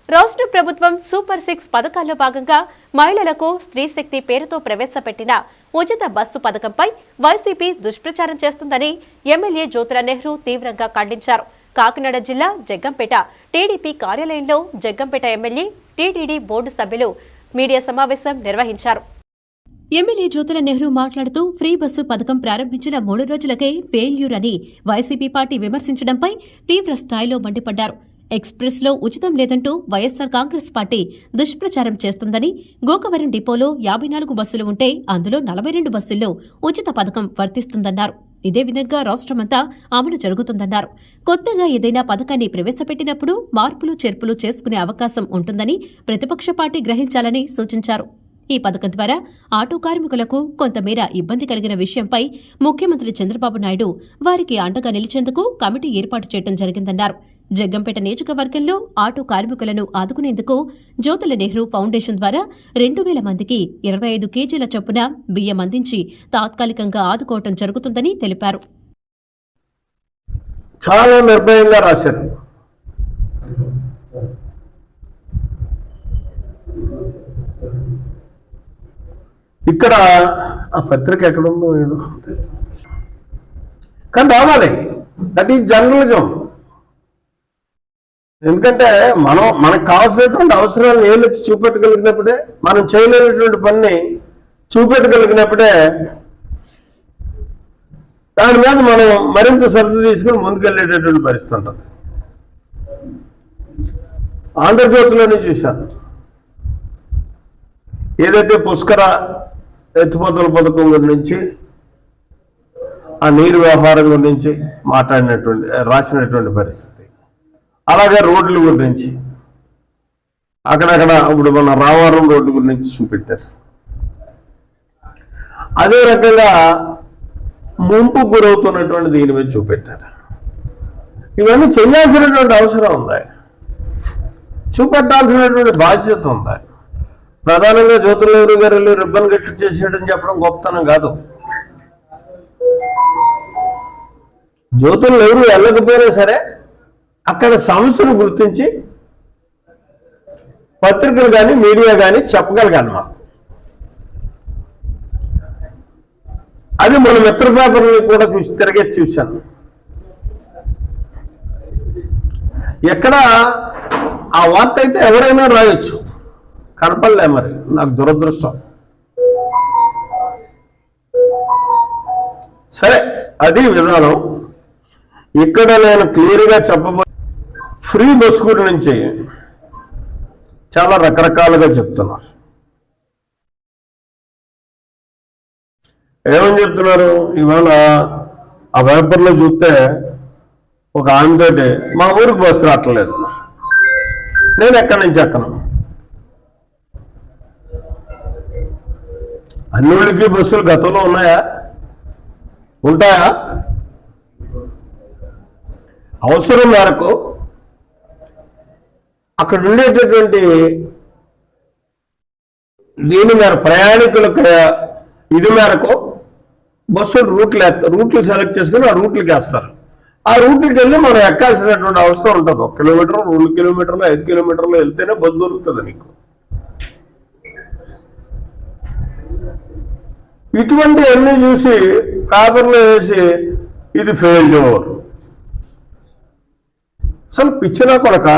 రాష్ట్ర ప్రభుత్వం సూపర్ 6 పథకాల్లో భాగంగా మహిళలకు స్త్రీ శక్తి పేరుతో ప్రవేశపెట్టిన ఉచిత బస్సు పథకంపై వైసీపీ దుష్ప్రచారం చేస్తుందని ఎమ్మెల్యే జ్యోతిరావు నెహ్రూ తీవ్రంగా ఖండించారు. కాకినాడ జిల్లా జగ్గంపేట టీడీపీ కార్యాలయంలో జగ్గంపేట ఎమ్మెల్యే టీటీడీ బోర్డు సభ్యులు మీడియా సమావేశం నిర్వహించారు. ఎమ్మెల్యే జ్యోతిరావు నెహ్రూ మాట్లాడుతూ ఫ్రీ బస్సు పథకం ప్రారంభించిన 3 రోజులకే ఫెయిల్యూర్ అని వైసీపీ పార్టీ విమర్శించడంపై తీవ్ర స్థాయిలో మండిపడ్డారు. ఎక్స్ప్రెస్ లో ఉచితం లేదంటూ వైఎస్సార్ కాంగ్రెస్ పార్టీ దుష్ప్రచారం చేస్తుందని, గోకవరం డిపోలో 54 బస్సులు ఉంటే అందులో 42 బస్సుల్లో ఉచిత పథకం వర్తిస్తుందన్నారు. ఇదే విధంగా రాష్ట్రమంతా అమలు జరుగుతుందన్నారు. కొత్తగా ఏదైనా పథకాన్ని ప్రవేశపెట్టినప్పుడు మార్పులు చేర్పులు చేసుకునే అవకాశం ఉంటుందని ప్రతిపక్ష పార్టీ గ్రహించాలని సూచించారు. ఈ పథకం ద్వారా ఆటో కార్మికులకు కొంతమేర ఇబ్బంది కలిగిన విషయంపై ముఖ్యమంత్రి చంద్రబాబు నాయుడు వారికి అండగా నిలిచేందుకు కమిటీ ఏర్పాటు చేయడం జరిగిందన్నారు. జగ్గంపేట నియోజకవర్గంలో ఆటో కార్మికులను ఆదుకునేందుకు జ్యోతిరావు నెహ్రూ ఫౌండేషన్ ద్వారా 2000 మందికి 25 కేజీల చొప్పున బియ్యం అందించి తాత్కాలికంగా ఆదుకోవడం జరుగుతుందని తెలిపారు. చాలా నిర్భయంగా రాశారు. ఇక్కడ ఆ పత్రిక ఎక్కడుందో ఏదో కానీ రావాలి. That is journalism. ఎందుకంటే మనకు కావాల్సినటువంటి అవసరాలను ఏలెత్తి చూపెట్టగలిగినప్పుడే, మనం చేయలేనటువంటి పనిని చూపెట్టగలిగినప్పుడే దాని మీద మనం మరింత శ్రద్ధ తీసుకుని ముందుకెళ్ళేటటువంటి పరిస్థితి ఉంటుంది. ఆంధ్రజ్యోతిలోనే చూశాను, ఏదైతే పుష్కర ఎత్తిపోతల పథకం గురించి, ఆ నీరు వ్యవహారం గురించి రాసినటువంటి పరిస్థితి. అలాగే రోడ్ల గురించి అక్కడక్కడ ఇప్పుడు మన రామవరం రోడ్డు గురించి చూపెట్టారు. అదే రకంగా ముంపు గురవుతున్నటువంటి దీని మీద చూపెట్టారు. ఇవన్నీ చేయాల్సినటువంటి అవసరం ఉంది, చూపెట్టాల్సినటువంటి బాధ్యత ఉంది. ప్రధానంగా జ్యోతిరావు నెహ్రూ గారు రిబ్బన్ కట్ చేసేయడం చెప్పడం గొప్పతనం కాదు. జ్యోతిరావు నెహ్రూ వెళ్ళకపోయినా సరే అక్కడ సమస్యను గుర్తించి పత్రికలు కానీ మీడియా కానీ చెప్పగలగాలి మాకు. అది మన మిత్ర పేపర్ని కూడా తిరిగేసి చూశాను. ఎక్కడ ఆ వార్త అయితే ఎవరైనా రాయొచ్చు, కనపడలే. మరి నాకు దురదృష్టం. సరే, అది విధానం. ఇక్కడ నేను క్లియర్గా చెప్పబో ఫ్రీ బస్ గురించి చాలా రకరకాలుగా చెప్తున్నారు. ఏమని చెప్తున్నారు? ఇవాళ ఆ పేపర్లో చూస్తే ఒక ఆమెతోటి మా ఊరికి బస్సు రావట్లేదు, నేను ఎక్కడి నుంచి ఎక్కను. అన్ని ఊళ్ళకి బస్సులు గతంలో ఉన్నాయా? ఉంటాయా? అవసరం మేరకు అక్కడ ఉండేటటువంటి దీని మేర ప్రయాణికులకు ఇది మేరకు బస్సులు రూట్లు సెలెక్ట్ చేసుకుని ఆ రూట్లకి వేస్తారు. ఆ రూట్లకి వెళ్ళి మనం ఎక్కాల్సినటువంటి అవసరం ఉంటుంది. 1 కిలోమీటర్, 2 కిలోమీటర్లు, 5 కిలోమీటర్లు వెళ్తేనే బస్సు దొరుకుతుంది నీకు. ఇటువంటి అన్ని చూసి పేపర్లో వేసి ఇది ఫెయిల్యూర్. అసలు పిచ్చినా కొడక